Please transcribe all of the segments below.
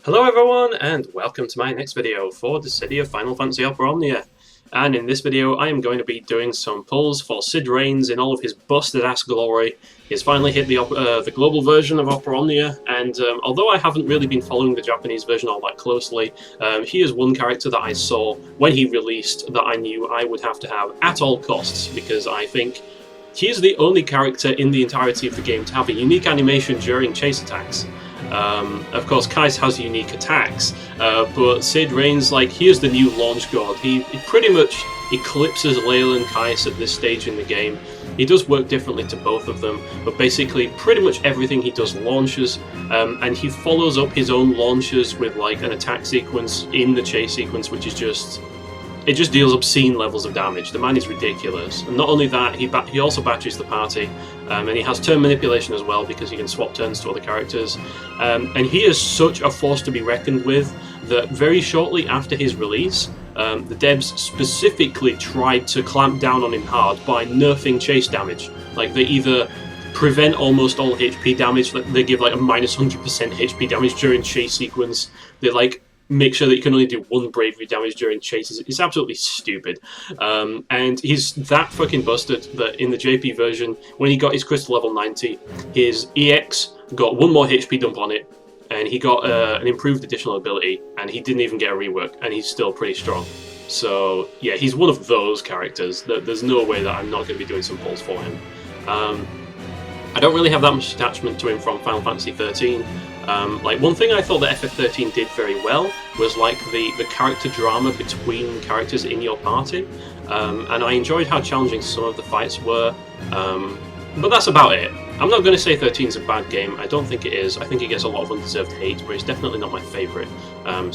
Hello everyone, and welcome to my next video for the City of Final Fantasy Opera Omnia. And in this video I am going to be doing some pulls for Sid Reigns in all of his busted-ass glory. He's finally hit the global version of Opera Omnia, and although I haven't really been following the Japanese version all that closely, he is one character that I saw when he released that I knew I would have to have at all costs, because I think he's the only character in the entirety of the game to have a unique animation during chase attacks. Of course, Kais has unique attacks, but Sid Reigns, he is the new launch god. He pretty much eclipses Layla and Kais at this stage in the game. He does work differently to both of them, but basically pretty much everything he does launches, and he follows up his own launches with an attack sequence in the chase sequence, which is just... it just deals obscene levels of damage. The man is ridiculous. And not only that, he also batches the party, and he has turn manipulation as well because he can swap turns to other characters. And he is such a force to be reckoned with that very shortly after his release, the devs specifically tried to clamp down on him hard by nerfing chase damage. They either prevent almost all HP damage, they give a minus 100% HP damage during chase sequence. They make sure that you can only do one bravery damage during chases. It's absolutely stupid. And he's that fucking busted that in the JP version, when he got his crystal level 90, his EX got one more HP dump on it, and he got an improved additional ability, and he didn't even get a rework, and he's still pretty strong. So yeah, he's one of those characters that there's no way that I'm not going to be doing some pulls for him. I don't really have that much attachment to him from Final Fantasy 13. One thing I thought that FF13 did very well was the character drama between characters in your party, and I enjoyed how challenging some of the fights were, but that's about it. I'm not going to say 13 is a bad game. I don't think it is. I think it gets a lot of undeserved hate, but it's definitely not my favourite.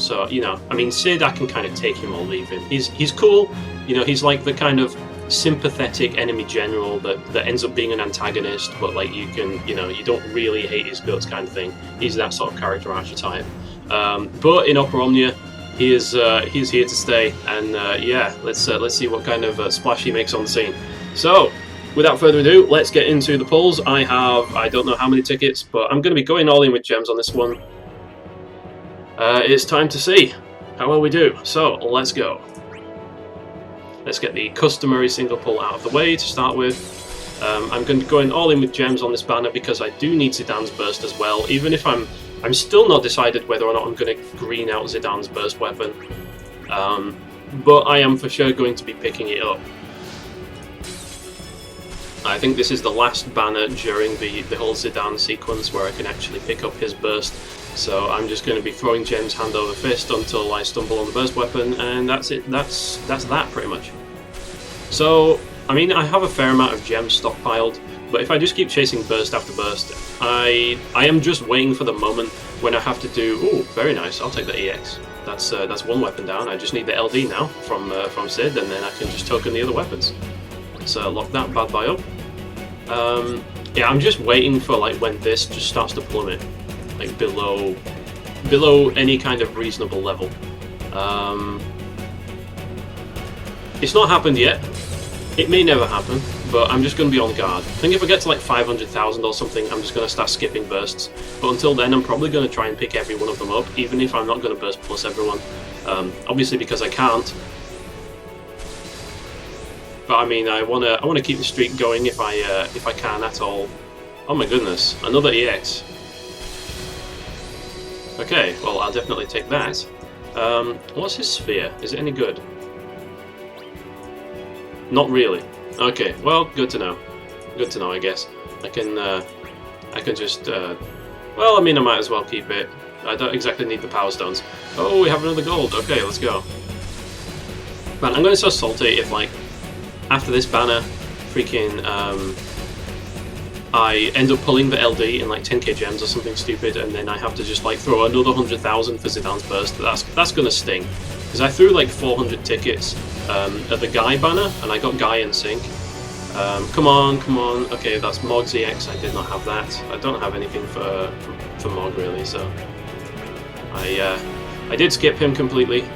So, Sid, I can kind of take him or leave him. He's cool. He's the kind of sympathetic enemy general that ends up being an antagonist, but you don't really hate his guts kind of thing. He's that sort of character archetype. But in Opera Omnia, he's here to stay, and yeah, let's see what kind of splash he makes on the scene. So, without further ado, let's get into the pulls. I don't know how many tickets, but I'm going to be going all in with gems on this one. It's time to see how well we do. So let's go. Let's get the customary single pull out of the way to start with. I'm going to go all in with gems on this banner because I do need Zidane's burst as well, even if I'm still not decided whether or not I'm going to green out Zidane's burst weapon. But I am for sure going to be picking it up. I think this is the last banner during the whole Zidane sequence where I can actually pick up his burst. So I'm just going to be throwing gems hand over fist until I stumble on the burst weapon, and that's it. That's that pretty much. So, I have a fair amount of gems stockpiled, but if I just keep chasing burst after burst, I am just waiting for the moment when I have to do... ooh, very nice, I'll take the EX. That's one weapon down. I just need the LD now from Sid, and then I can just token the other weapons. So lock that bad boy up. Yeah, I'm just waiting for when this just starts to plummet. Below any kind of reasonable level. It's not happened yet. It may never happen, but I'm just going to be on guard. I think if I get to 500,000 or something, I'm just going to start skipping bursts. But until then, I'm probably going to try and pick every one of them up, even if I'm not going to burst plus everyone. Obviously because I can't. But I want to keep the streak going if I can at all. Oh my goodness, another EX. Okay, well, I'll definitely take that. What's his sphere? Is it any good? Not really. Okay, well, good to know. Good to know, I guess. I can just... well, I might as well keep it. I don't exactly need the power stones. Oh, we have another gold. Okay, let's go. Man, I'm going to so salty if, after this banner, freaking, I end up pulling the LD in 10k gems or something stupid, and then I have to just throw another 100,000 for Zidane's burst. That's gonna sting, because I threw 400 tickets at the Guy banner, and I got Guy in sync. Come on. Okay, that's Mog's EX. I did not have that. I don't have anything for Mog really, so I did skip him completely.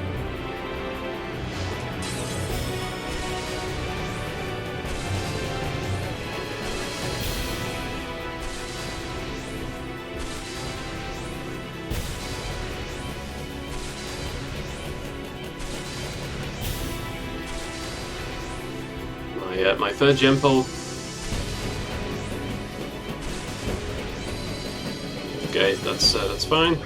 My third gem pull. Okay, that's fine.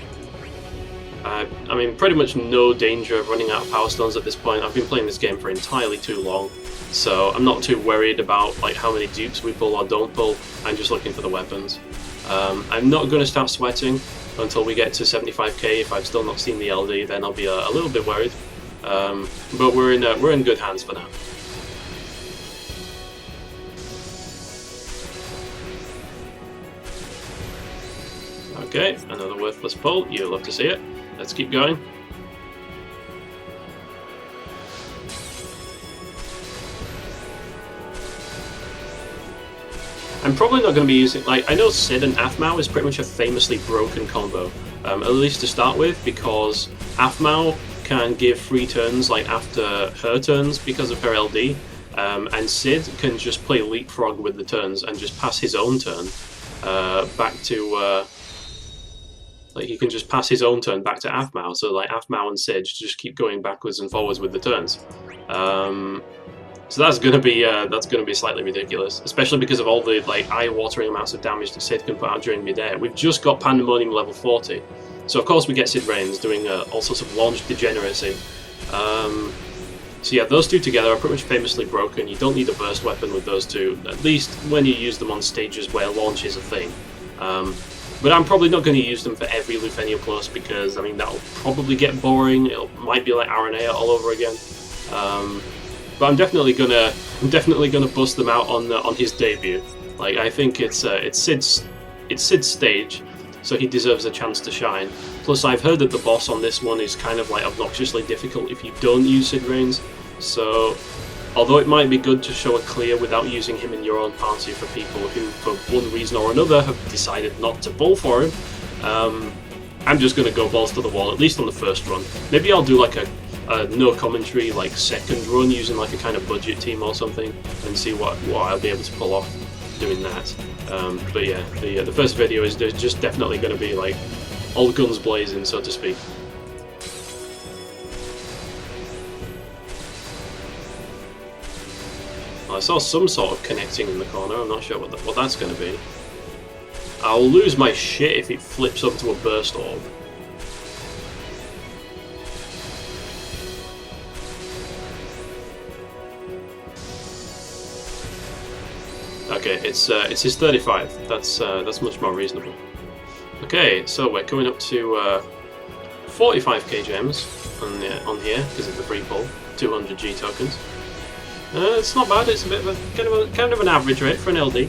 I mean, pretty much no danger of running out of power stones at this point. I've been playing this game for entirely too long, so I'm not too worried about like how many dupes we pull or don't pull. I'm just looking for the weapons. I'm not going to start sweating until we get to 75k. If I've still not seen the LD, then I'll be a little bit worried. But we're in good hands for now. Okay, another worthless pull. You'll love to see it. Let's keep going. I'm probably not going to be using, like, I know Sid and Aphmau is pretty much a famously broken combo, at least to start with, because Aphmau can give free turns like after her turns because of her LD, and Sid can just play leapfrog with the turns and just pass his own turn back to, like he can just pass his own turn back to Aphmau, so like Aphmau and Sid just keep going backwards and forwards with the turns. So that's gonna be slightly ridiculous, especially because of all the like eye-watering amounts of damage that Sid can put out during mid-air. We've just got Pandemonium level 40, so of course we get Sid Reigns doing all sorts of launch degeneracy. So yeah, those two together are pretty much famously broken. You don't need a burst weapon with those two, at least when you use them on stages where launch is a thing. But I'm probably not going to use them for every Lufenia Plus because I mean that'll probably get boring. It might be like Aranea all over again. But I'm definitely gonna bust them out on his debut. Like I think it's Sid's stage, so he deserves a chance to shine. Plus, I've heard that the boss on this one is kind of like obnoxiously difficult if you don't use Sid Reigns. So, although it might be good to show a clear without using him in your own party for people who, for one reason or another, have decided not to pull for him, I'm just gonna go balls to the wall, at least on the first run. Maybe I'll do like a no commentary like second run using like a kind of budget team or something and see what I'll be able to pull off doing that. But yeah, the first video is just definitely going to be like all guns blazing, so to speak. Well, I saw some sort of connecting in the corner. I'm not sure what that's going to be. I'll lose my shit if it flips up to a burst orb. Okay, it's his 35. That's much more reasonable. Okay, so we're coming up to 45k gems on here because of the free pull, 200 G tokens. It's not bad. It's a bit of a kind of an average rate for an LD.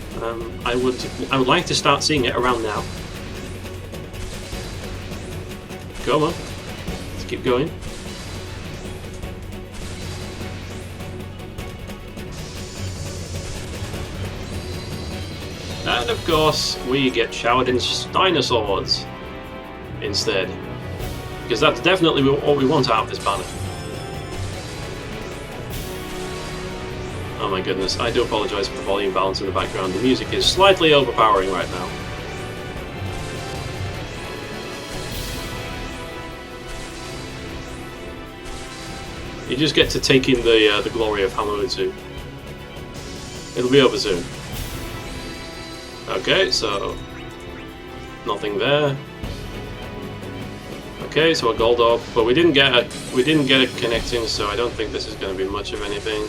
I would like to start seeing it around now. Come on, let's keep going. And of course, we get showered in Steiner swords instead, because that's definitely what we want out of this banner. Oh my goodness, I do apologise for the volume balance in the background. The music is slightly overpowering right now. You just get to take in the glory of Hamautsu. It'll be over soon. Okay, so nothing there. Okay, so a gold orb, but we didn't get it connecting, so I don't think this is going to be much of anything.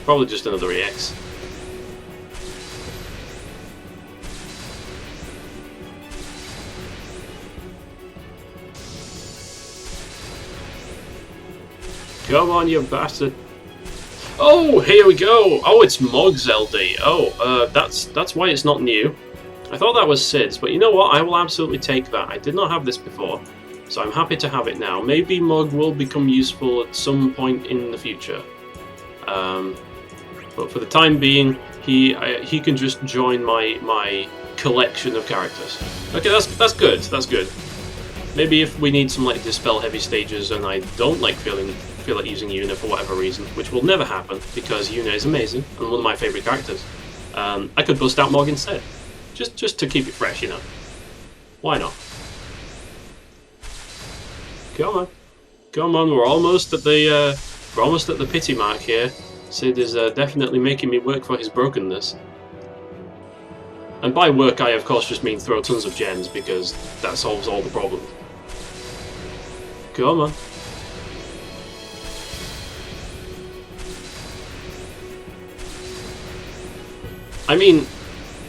Probably just another EX. Come on, you bastard! Oh, here we go! Oh, it's Mog's LD. Oh, that's why it's not new. I thought that was Sid's, but you know what? I will absolutely take that. I did not have this before, so I'm happy to have it now. Maybe Mog will become useful at some point in the future. But for the time being, he can just join my collection of characters. Okay, that's good. That's good. Maybe if we need some like dispel heavy stages and I don't feel like using Yuna for whatever reason, which will never happen because Yuna is amazing and one of my favourite characters, I could bust out Mog instead, just to keep it fresh, you know. Why not? Come on, we're almost at the We're almost at the pity mark here. Sid is definitely making me work for his brokenness. And by work I of course just mean throw tons of gens, because that solves all the problems. Come on. I mean,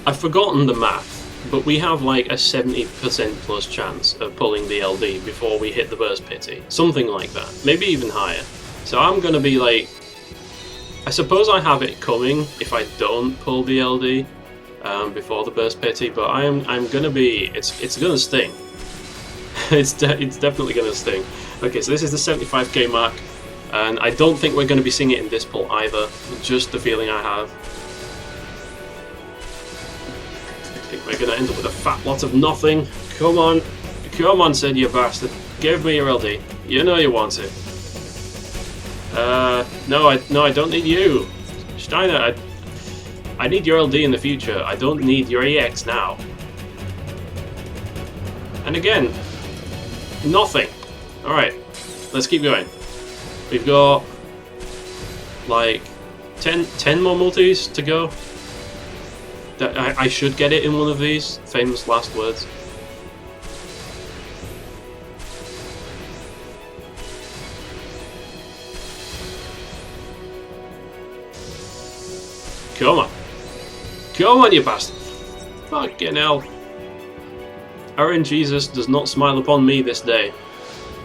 I've forgotten the math, but we have like a 70% plus chance of pulling the LD before we hit the burst pity. Something like that. Maybe even higher. So I'm gonna be like... I suppose I have it coming if I don't pull the LD before the burst pity, but I'm gonna be... It's gonna sting. It's definitely gonna sting. Okay, so this is the 75k mark, and I don't think we're gonna be seeing it in this pull either. Just the feeling I have. I think we're gonna end up with a fat lot of nothing. Come on. Come on, Sid, you bastard. Give me your LD. You know you want it. No, I don't need you. Steiner, I need your LD in the future. I don't need your EX now. And again, nothing. Alright, let's keep going. We've got like 10 more multis to go. I should get it in one of these. Famous last words. Come on. Come on, you bastard. Fucking hell. Aaron Jesus does not smile upon me this day.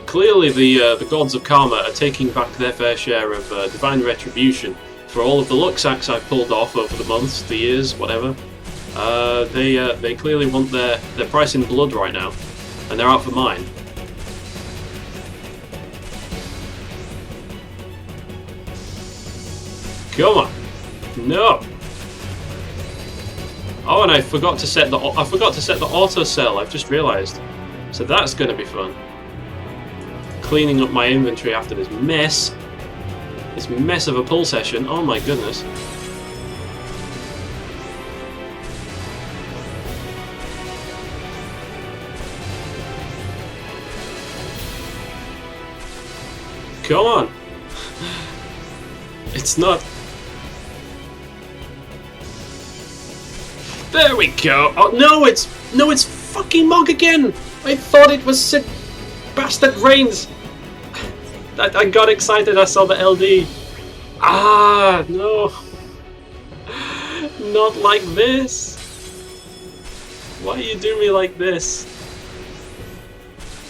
Clearly the gods of karma are taking back their fair share of divine retribution for all of the luck sacks I've pulled off over the months, the years, whatever. They clearly want their price in blood right now, and they're out for mine. Come on. No. Oh, and I forgot to set the auto cell. I've just realised. So that's going to be fun. Cleaning up my inventory after this mess of a pull session. Oh my goodness. Come on. It's not. There we go. Oh no, it's fucking Mog again. I thought it was Sid Bastard Reigns. I got excited. I saw the LD. Ah no, not like this. Why you do me like this?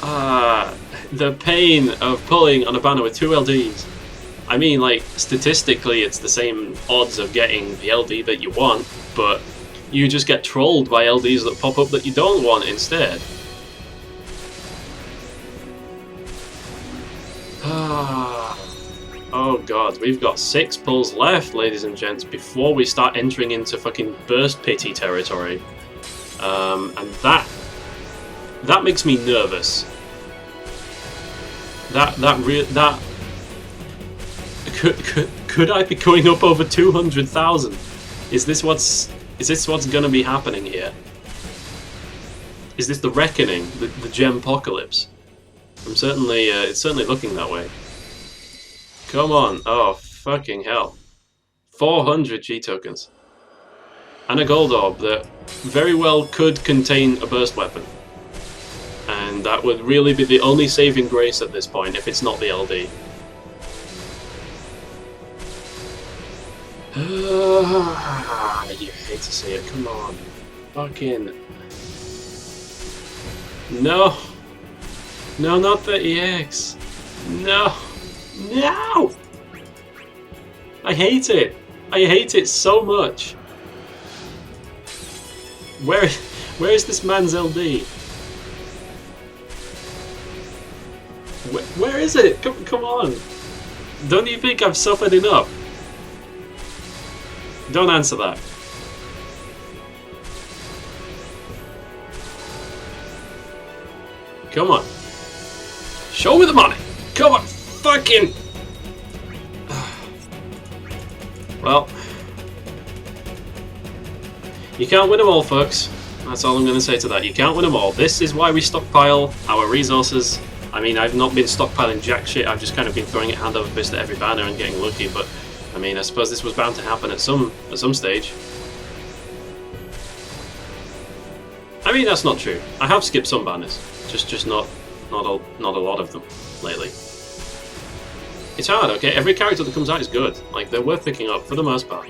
Ah, the pain of pulling on a banner with 2 LDs. I mean, like, statistically it's the same odds of getting the LD that you want, but you just get trolled by LDs that pop up that you don't want instead. Oh god, we've got 6 pulls left, ladies and gents, before we start entering into fucking burst pity territory. And that makes me nervous. Could I be going up over 200,000? Is this what's gonna be happening here? Is this the reckoning, the gem-pocalypse? It's certainly looking that way. Come on, oh fucking hell. 400 G tokens. And a gold orb that very well could contain a burst weapon. And that would really be the only saving grace at this point, if it's not the LD. You hate to see it, come on. Fucking... No! No, not the EX! No! No! I hate it! I hate it so much! Where is this man's LD? Where is it? Come on! Don't you think I've suffered enough? Don't answer that. Come on. Show me the money! Come on! Fucking... Well... You can't win them all, folks. That's all I'm going to say to that. You can't win them all. This is why we stockpile our resources I mean, I've not been stockpiling jack shit, I've just kind of been throwing it hand over fist at every banner and getting lucky, but I mean, I suppose this was bound to happen at some stage. I mean, that's not true. I have skipped some banners, just not a lot of them lately. It's hard, okay? Every character that comes out is good. Like, they're worth picking up for the most part.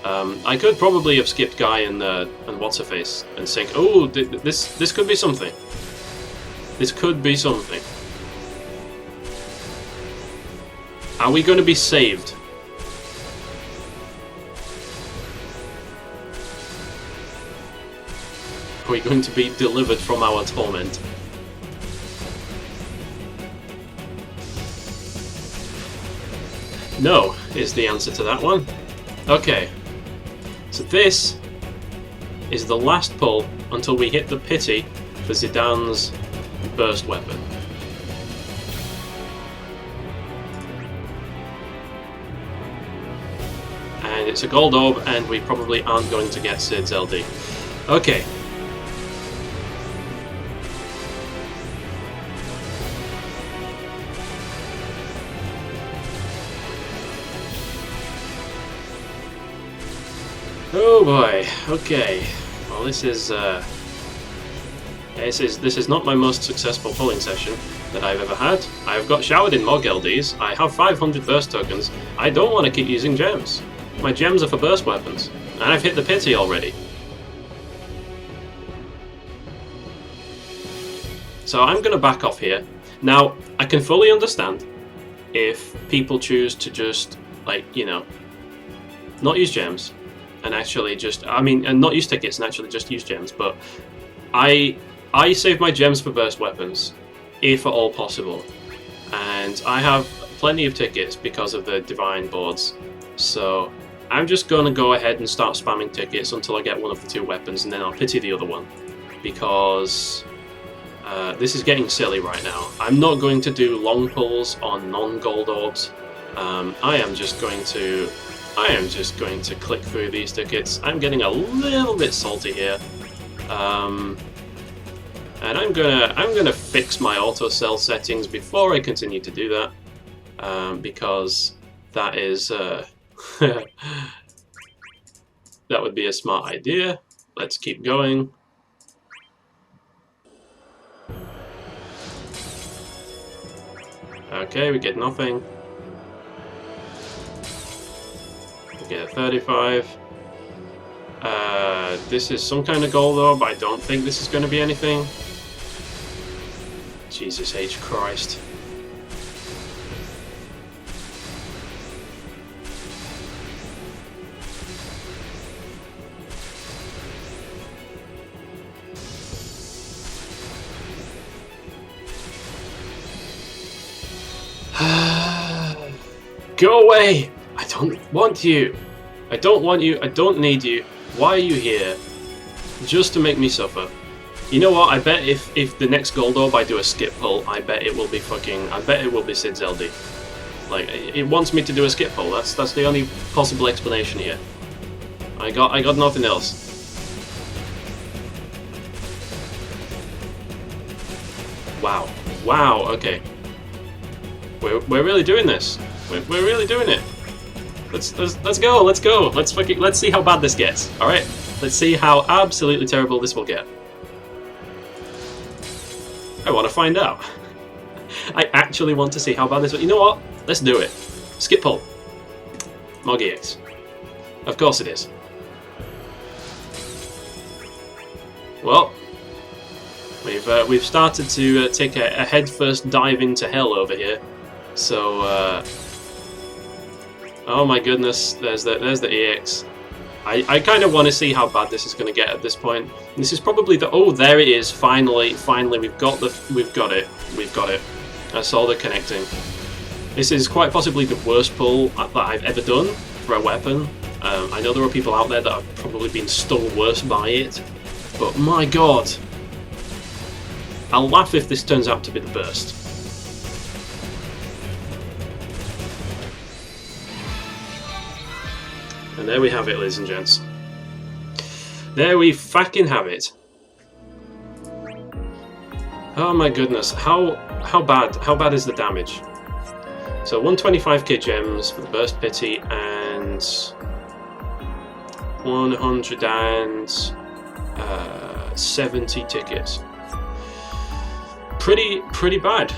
I could probably have skipped Guy and what's her face and think, oh, this could be something. This could be something. Are we going to be saved? Are we going to be delivered from our torment? No, is the answer to that one. Okay. So this is the last pull until we hit the pity for Zidane's burst weapon. And it's a gold orb, and we probably aren't going to get Sid's LD. Okay. Oh boy. Okay. Well, this is not my most successful pulling session that I've ever had. I've got showered in Mog LDs. I have 500 burst tokens. I don't want to keep using gems. My gems are for burst weapons, and I've hit the pity already. So I'm going to back off here. Now, I can fully understand if people choose to just, like, you know, not use gems, and actually just, I mean, and not use tickets and actually just use gems, but I save my gems for burst weapons, if at all possible. And I have plenty of tickets because of the divine boards, so I'm just going to go ahead and start spamming tickets until I get one of the two weapons, and then I'll pity the other one, because this is getting silly right now. I'm not going to do long pulls on non-gold orbs. I am just going to click through these tickets. I'm getting a little bit salty here, and I'm gonna fix my auto sell settings before I continue to do that, because that is that would be a smart idea. Let's keep going. Okay, we get nothing. We get a 35. This is some kind of gold orb. I don't think this is going to be anything. Jesus H. Christ. Go away! I don't want you! I don't want you, I don't need you. Why are you here? Just to make me suffer. You know what, I bet if the next gold orb I do a skip pull, I bet it will be Sid's LD. Like, it wants me to do a skip pull, that's the only possible explanation here. I got nothing else. Wow. Wow, okay. We're really doing this. We're really doing it. Let's go. Let's see how bad this gets. All right. Let's see how absolutely terrible this will get. I want to find out. I actually want to see how bad this will. You know what? Let's do it. Skip pull. Mog EX. Of course it is. Well, we've started to take a head-first dive into hell over here. So, oh my goodness, there's the EX. I kind of want to see how bad this is going to get at this point. This is probably the, oh, there it is, finally, we've got it. I saw the connecting. This is quite possibly the worst pull that I've ever done for a weapon. I know there are people out there that have probably been stung worse by it, but my god. I'll laugh if this turns out to be the burst. And there we have it, ladies and gents. There we fucking have it. Oh my goodness, how how bad is the damage? So 125k gems for the burst pity and 170 tickets. Pretty bad.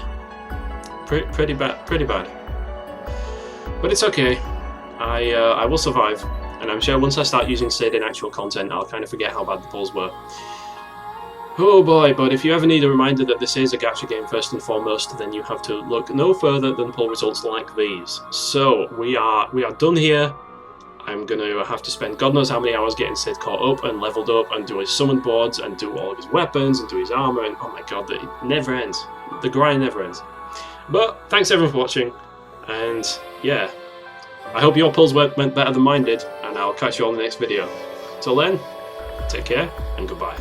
Pretty bad. But it's okay. I will survive, and I'm sure once I start using Sid in actual content, I'll kind of forget how bad the pulls were. Oh boy, but if you ever need a reminder that this is a gacha game first and foremost, then you have to look no further than pull results like these. So, we are done here. I'm going to have to spend God knows how many hours getting Sid caught up and leveled up and do his summon boards and do all of his weapons and do his armor, and oh my god, it never ends. The grind never ends. But thanks everyone for watching, and yeah, I hope your pulls went better than mine did, and I'll catch you on the next video. Till then, take care and goodbye.